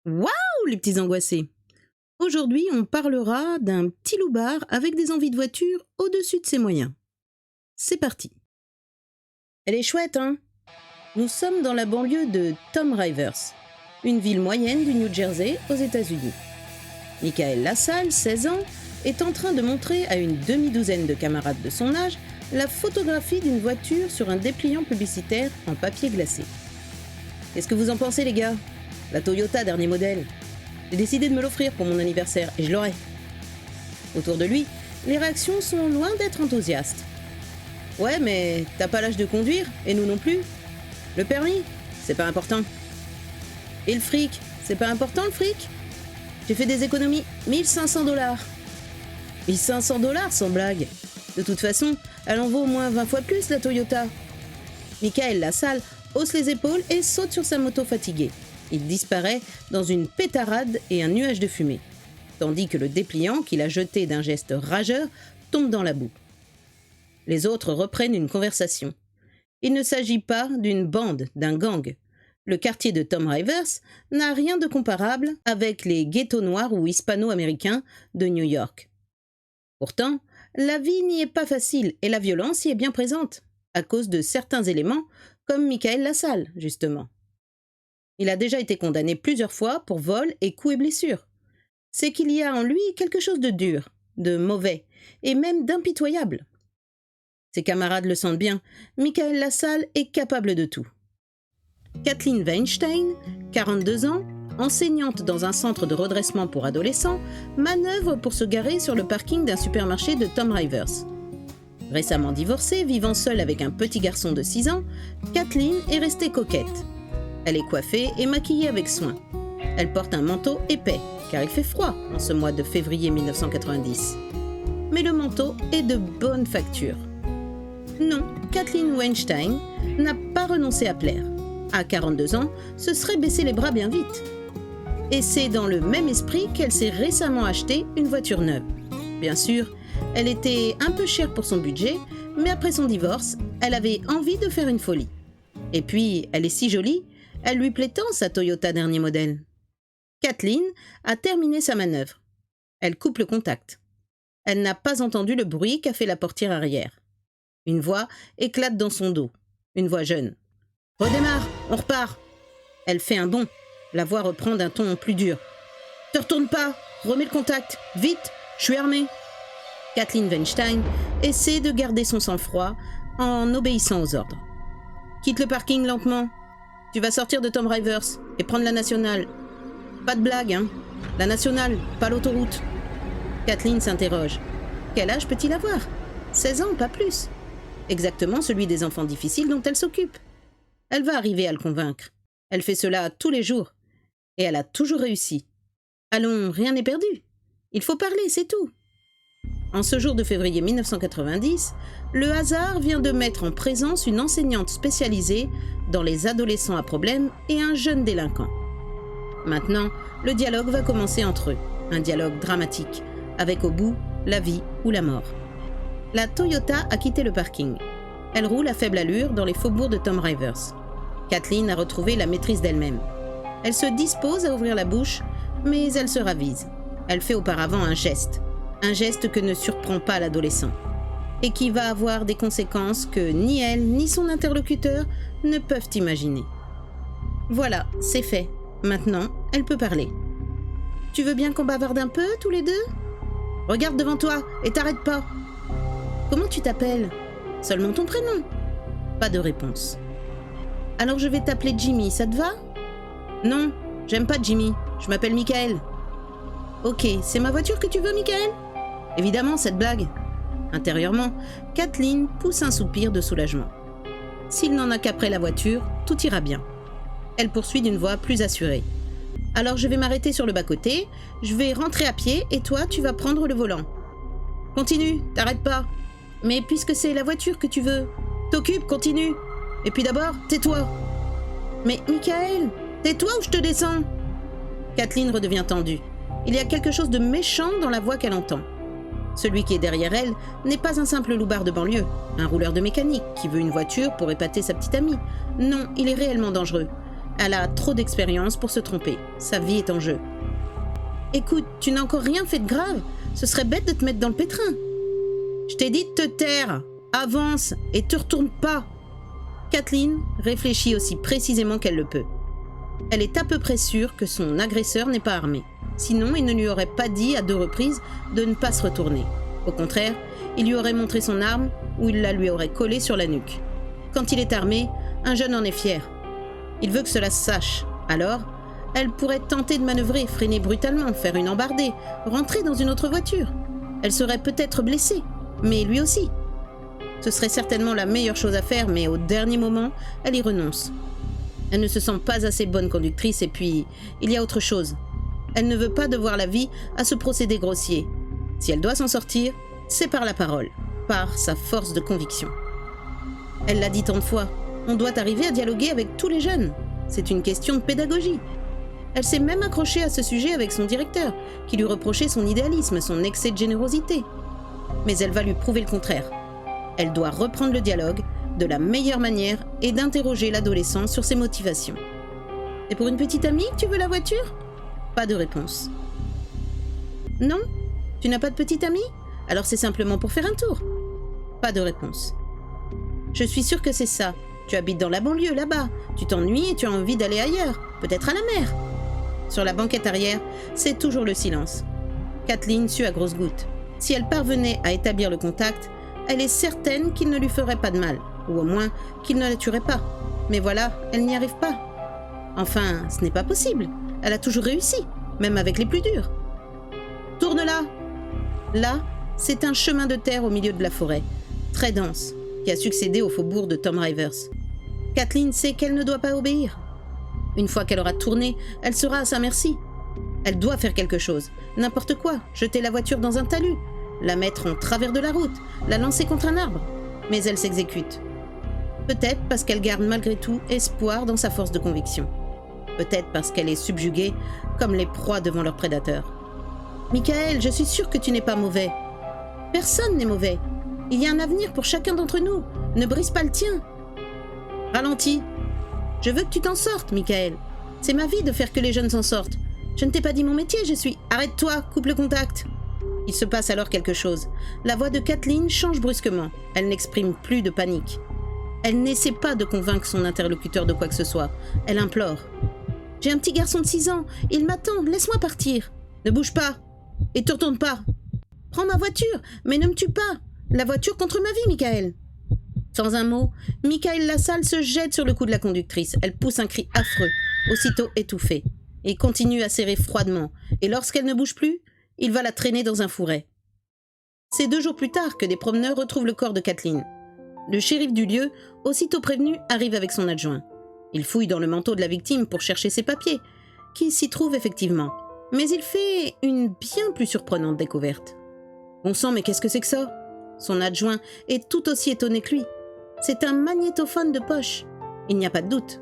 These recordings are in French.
Waouh, les petits angoissés! Aujourd'hui, on parlera d'un petit loupard avec des envies de voiture au-dessus de ses moyens. C'est parti. Elle est chouette, hein? Nous sommes dans la banlieue de Tom Rivers, une ville moyenne du New Jersey aux États-Unis. Michael Lassalle, 16 ans, est en train de montrer à une demi-douzaine de camarades de son âge la photographie d'une voiture sur un dépliant publicitaire en papier glacé. Qu'est-ce que vous en pensez, les gars? La Toyota dernier modèle. J'ai décidé de me l'offrir pour mon anniversaire et je l'aurai. Autour de lui, les réactions sont loin d'être enthousiastes. Ouais, mais t'as pas l'âge de conduire, et nous non plus. Le permis, c'est pas important. Et le fric, c'est pas important le fric? J'ai fait des économies, 1500 $. 1500 $ sans blague. De toute façon, elle en vaut au moins 20 fois plus la Toyota. Michael Lassalle hausse les épaules et saute sur sa moto fatiguée. Il disparaît dans une pétarade et un nuage de fumée, tandis que le dépliant qu'il a jeté d'un geste rageur tombe dans la boue. Les autres reprennent une conversation. Il ne s'agit pas d'une bande, d'un gang. Le quartier de Tom Rivers n'a rien de comparable avec les ghettos noirs ou hispano-américains de New York. Pourtant, la vie n'y est pas facile et la violence y est bien présente, à cause de certains éléments, comme Michael Lassalle, justement. Il a déjà été condamné plusieurs fois pour vol et coups et blessures. C'est qu'il y a en lui quelque chose de dur, de mauvais, et même d'impitoyable. Ses camarades le sentent bien, Michael Lassalle est capable de tout. Kathleen Weinstein, 42 ans, enseignante dans un centre de redressement pour adolescents, manœuvre pour se garer sur le parking d'un supermarché de Tom Rivers. Récemment divorcée, vivant seule avec un petit garçon de 6 ans, Kathleen est restée coquette. Elle est coiffée et maquillée avec soin. Elle porte un manteau épais, car il fait froid en ce mois de février 1990. Mais le manteau est de bonne facture. Non, Kathleen Weinstein n'a pas renoncé à plaire. À 42 ans, se serait baissé les bras bien vite. Et c'est dans le même esprit qu'elle s'est récemment acheté une voiture neuve. Bien sûr, elle était un peu chère pour son budget, mais après son divorce, elle avait envie de faire une folie. Et puis, elle est si jolie, elle lui plaît tant sa Toyota dernier modèle. Kathleen a terminé sa manœuvre. Elle coupe le contact. Elle n'a pas entendu le bruit qu'a fait la portière arrière. Une voix éclate dans son dos. Une voix jeune. « Redémarre, on repart !» Elle fait un bond. La voix reprend d'un ton plus dur. « Te retourne pas, remets le contact, vite, je suis armée !» Kathleen Weinstein essaie de garder son sang-froid en obéissant aux ordres. « Quitte le parking lentement. Tu vas sortir de Tom Rivers et prendre la nationale. Pas de blague, hein. La nationale, pas l'autoroute. » Kathleen s'interroge. Quel âge peut-il avoir? 16 ans, pas plus. Exactement celui des enfants difficiles dont elle s'occupe. Elle va arriver à le convaincre. Elle fait cela tous les jours. Et elle a toujours réussi. Allons, rien n'est perdu. Il faut parler, c'est tout. En ce jour de février 1990, le hasard vient de mettre en présence une enseignante spécialisée dans les adolescents à problème et un jeune délinquant. Maintenant, le dialogue va commencer entre eux. Un dialogue dramatique, avec au bout la vie ou la mort. La Toyota a quitté le parking. Elle roule à faible allure dans les faubourgs de Tom Rivers. Kathleen a retrouvé la maîtrise d'elle-même. Elle se dispose à ouvrir la bouche, mais elle se ravise. Elle fait auparavant un geste que ne surprend pas l'adolescent, et qui va avoir des conséquences que ni elle ni son interlocuteur ne peuvent imaginer. Voilà, c'est fait. Maintenant, elle peut parler. « Tu veux bien qu'on bavarde un peu, tous les deux? Regarde devant toi et t'arrête pas. Comment tu t'appelles? Seulement ton prénom. » Pas de réponse. « Alors je vais t'appeler Jimmy, ça te va? » Non, j'aime pas Jimmy, je m'appelle Michael. Ok, c'est ma voiture que tu veux, Michael? Évidemment, cette blague. Intérieurement, Kathleen pousse un soupir de soulagement. S'il n'en a qu'après la voiture, tout ira bien. Elle poursuit d'une voix plus assurée. Alors je vais m'arrêter sur le bas-côté, je vais rentrer à pied et toi, tu vas prendre le volant. Continue, t'arrêtes pas. Mais puisque c'est la voiture que tu veux, t'occupe, continue. Et puis d'abord, tais-toi. Mais Michael, tais-toi ou je te descends. Kathleen redevient tendue. Il y a quelque chose de méchant dans la voix qu'elle entend. Celui qui est derrière elle n'est pas un simple loupard de banlieue, un rouleur de mécanique qui veut une voiture pour épater sa petite amie. Non, il est réellement dangereux. Elle a trop d'expérience pour se tromper. Sa vie est en jeu. Écoute, tu n'as encore rien fait de grave. Ce serait bête de te mettre dans le pétrin. Je t'ai dit de te taire. Avance et te retourne pas. Kathleen réfléchit aussi précisément qu'elle le peut. Elle est à peu près sûre que son agresseur n'est pas armé. Sinon, il ne lui aurait pas dit à 2 reprises de ne pas se retourner. Au contraire, il lui aurait montré son arme ou il la lui aurait collée sur la nuque. Quand il est armé, un jeune en est fier. Il veut que cela se sache. Alors, elle pourrait tenter de manœuvrer, freiner brutalement, faire une embardée, rentrer dans une autre voiture. Elle serait peut-être blessée, mais lui aussi. Ce serait certainement la meilleure chose à faire, mais au dernier moment, elle y renonce. Elle ne se sent pas assez bonne conductrice et puis, il y a autre chose. Elle ne veut pas devoir la vie à ce procédé grossier. Si elle doit s'en sortir, c'est par la parole, par sa force de conviction. Elle l'a dit tant de fois, on doit arriver à dialoguer avec tous les jeunes. C'est une question de pédagogie. Elle s'est même accrochée à ce sujet avec son directeur, qui lui reprochait son idéalisme, son excès de générosité. Mais elle va lui prouver le contraire. Elle doit reprendre le dialogue de la meilleure manière et d'interroger l'adolescent sur ses motivations. « Et pour une petite amie, tu veux la voiture ?» Pas de réponse. « Non ? Tu n'as pas de petite amie ? Alors c'est simplement pour faire un tour. » Pas de réponse. « Je suis sûre que c'est ça. Tu habites dans la banlieue, là-bas. Tu t'ennuies et tu as envie d'aller ailleurs, peut-être à la mer. » Sur la banquette arrière, c'est toujours le silence. Kathleen sue à grosses gouttes. Si elle parvenait à établir le contact, elle est certaine qu'il ne lui ferait pas de mal, ou au moins qu'il ne la tuerait pas. Mais voilà, elle n'y arrive pas. Enfin, ce n'est pas possible. Elle a toujours réussi, même avec les plus durs. « Tourne là !» Là, c'est un chemin de terre au milieu de la forêt, très dense, qui a succédé au faubourg de Tom Rivers. Kathleen sait qu'elle ne doit pas obéir. Une fois qu'elle aura tourné, elle sera à sa merci. Elle doit faire quelque chose, n'importe quoi, jeter la voiture dans un talus, la mettre en travers de la route, la lancer contre un arbre. Mais elle s'exécute. Peut-être parce qu'elle garde malgré tout espoir dans sa force de conviction. Peut-être parce qu'elle est subjuguée comme les proies devant leurs prédateurs. « Michael, je suis sûre que tu n'es pas mauvais. » « Personne n'est mauvais. Il y a un avenir pour chacun d'entre nous. Ne brise pas le tien. » « Ralentis. Je veux que tu t'en sortes, Michael. C'est ma vie de faire que les jeunes s'en sortent. Je ne t'ai pas dit mon métier, je suis... Arrête-toi, coupe le contact. » Il se passe alors quelque chose. La voix de Kathleen change brusquement. Elle n'exprime plus de panique. Elle n'essaie pas de convaincre son interlocuteur de quoi que ce soit. Elle implore. « J'ai un petit garçon de 6 ans. Il m'attend. Laisse-moi partir. Ne bouge pas. Et te retourne pas. Prends ma voiture, mais ne me tue pas. La voiture contre ma vie, Michael. » Sans un mot, Michael Lassalle se jette sur le cou de la conductrice. Elle pousse un cri affreux, aussitôt étouffé. Et continue à serrer froidement. Et lorsqu'elle ne bouge plus, il va la traîner dans un fourret. C'est 2 jours plus tard que des promeneurs retrouvent le corps de Kathleen. Le shérif du lieu, aussitôt prévenu, arrive avec son adjoint. Il fouille dans le manteau de la victime pour chercher ses papiers, qui s'y trouvent effectivement. Mais il fait une bien plus surprenante découverte. « Bon sang, mais qu'est-ce que c'est que ça ?» Son adjoint est tout aussi étonné que lui. C'est un magnétophone de poche. Il n'y a pas de doute.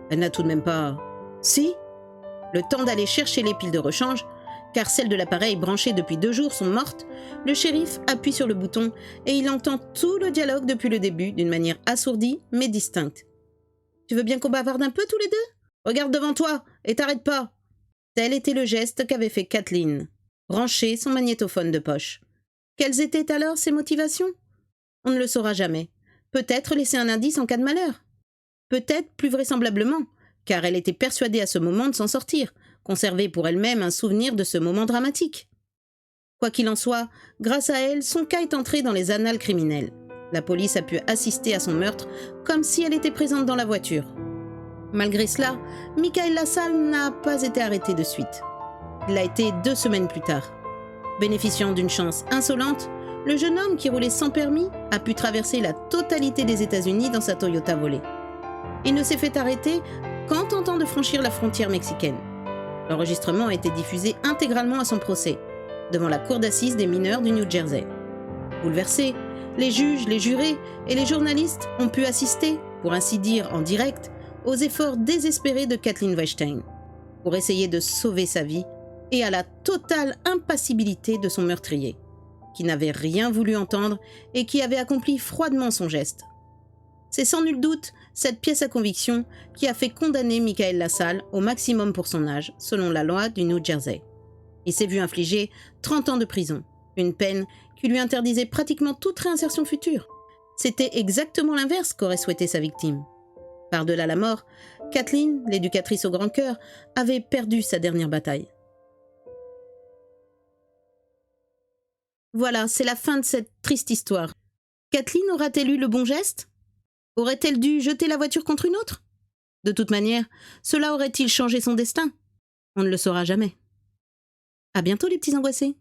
Elle n'a tout de même pas... Si ? Le temps d'aller chercher les piles de rechange, car celles de l'appareil branché depuis 2 jours sont mortes, le shérif appuie sur le bouton et il entend tout le dialogue depuis le début d'une manière assourdie mais distincte. « Tu veux bien qu'on bavarde un peu tous les deux ? Regarde devant toi et t'arrête pas !» Tel était le geste qu'avait fait Kathleen, brancher son magnétophone de poche. Quelles étaient alors ses motivations ? On ne le saura jamais. Peut-être laisser un indice en cas de malheur. Peut-être plus vraisemblablement, car elle était persuadée à ce moment de s'en sortir, conserver pour elle-même un souvenir de ce moment dramatique. Quoi qu'il en soit, grâce à elle, son cas est entré dans les annales criminelles. La police a pu assister à son meurtre comme si elle était présente dans la voiture. Malgré cela, Michael Lassalle n'a pas été arrêté de suite. Il l'a été 2 semaines plus tard. Bénéficiant d'une chance insolente, le jeune homme qui roulait sans permis a pu traverser la totalité des États-Unis dans sa Toyota volée. Il ne s'est fait arrêter qu'en tentant de franchir la frontière mexicaine. L'enregistrement a été diffusé intégralement à son procès, devant la cour d'assises des mineurs du New Jersey. Bouleversés, les juges, les jurés et les journalistes ont pu assister, pour ainsi dire en direct, aux efforts désespérés de Kathleen Weinstein, pour essayer de sauver sa vie et à la totale impassibilité de son meurtrier, qui n'avait rien voulu entendre et qui avait accompli froidement son geste. C'est sans nul doute cette pièce à conviction qui a fait condamner Michael Lassalle au maximum pour son âge, selon la loi du New Jersey. Il s'est vu infliger 30 ans de prison, une peine qui lui interdisait pratiquement toute réinsertion future. C'était exactement l'inverse qu'aurait souhaité sa victime. Par-delà la mort, Kathleen, l'éducatrice au grand cœur, avait perdu sa dernière bataille. Voilà, c'est la fin de cette triste histoire. Kathleen aura-t-elle eu le bon geste ? Aurait-elle dû jeter la voiture contre une autre ? De toute manière, cela aurait-il changé son destin ? On ne le saura jamais. À bientôt les petits angoissés.